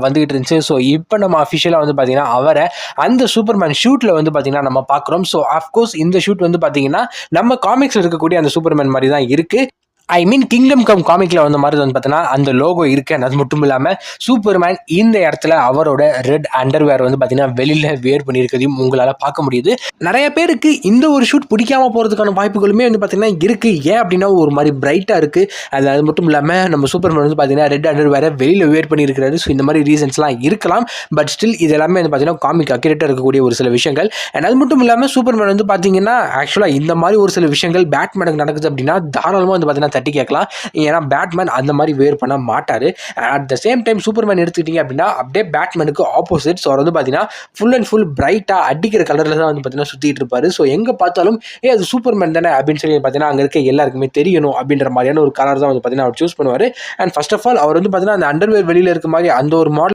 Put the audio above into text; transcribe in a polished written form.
வந்துகிட்டு இருந்துச்சு. ஸோ இப்போ நம்ம அஃபிஷியலாக வந்து பார்த்தீங்கன்னா அவரை அந்த சூப்பர்மேன் ஷூட்டில் வந்து பார்த்தீங்கன்னா நம்ம பார்க்குறோம். ஸோ அஃப்கோர்ஸ் இந்த ஷூட் வந்து பார்த்தீங்கன்னா நம்ம காமிக்ஸில் இருக்கக்கூடிய அந்த சூப்பர்மேன் மாதிரி தான் இருக்குது. ஐ மீன் கிங்டம் கம் காமிக்ல வந்த மாதிரி வந்து பார்த்தீங்கன்னா அந்த லோகோ இருக்கு. அது மட்டும் இல்லாமல் சூப்பர்மேன் இந்த இடத்துல அவரோட ரெட் அண்டர்வேர் வந்து பார்த்தீங்கன்னா வெளியில வேர் பண்ணியிருக்கிறதையும் உங்களால் பார்க்க முடியுது. நிறைய பேருக்கு இந்த ஒரு ஷூட் பிடிக்காம போகிறதுக்கான வாய்ப்புகளுமே வந்து பார்த்தீங்கன்னா இருக்கு. ஏன் அப்படின்னா ஒரு மாதிரி பிரைட்டாக இருக்கு. அது மட்டும் இல்லாமல் நம்ம சூப்பர்மேன் வந்து பார்த்தீங்கன்னா ரெட் அண்டர்வேரை வெளியில வேர் பண்ணியிருக்கிறாரு. ஸோ இந்த மாதிரி ரீசன்ஸ்லாம் இருக்கலாம். பட் ஸ்டில் இது எல்லாமே வந்து பார்த்தீங்கன்னா காமிக் அக்யூரேட்டாக இருக்கக்கூடிய ஒரு சில விஷயங்கள். அண்ட் அது மட்டும் இல்லாமல் சூப்பர்மேன் வந்து பார்த்தீங்கன்னா ஆக்சுவலாக இந்த மாதிரி ஒரு சில விஷயங்கள் பேட்மேனுக்கு நடக்குது அப்படின்னா தாராளமாக வந்து பார்த்தீங்கன்னா தட்டி கேட்கலாம். ஏன்னா பேட்மேன் அந்த மாதிரி வேர் பண்ண மாட்டாரு. At the same time Superman எடுத்துக்கிட்டீங்க அப்படின்னா அப்படியே பேட்மேனுக்கு ஆப்போசிட். ஸோ அவர் வந்து பார்த்தீங்கன்னா ஃபுல் அண்ட் ஃபுல் பிரைட்டா அடிக்கிற கலர்ல தான் வந்து பார்த்தீங்கன்னா சுத்திட்டு இருப்பாரு. ஸோ எங்க பார்த்தாலும் அது சூப்பர்மேன் தானே அப்படின்னு சொல்லி பார்த்தீங்கன்னா அங்க இருக்க எல்லாருக்குமே தெரியணும் அப்படின்ற மாதிரியான ஒரு கலர் தான் வந்து பார்த்தீங்கன்னா அவர் சூஸ் பண்ணுவாரு. And first of all our வந்து பார்த்தீங்கன்னா அந்த அண்டர்வேர் வெளியில இருக்க மாதிரி அந்த ஒரு மாடல்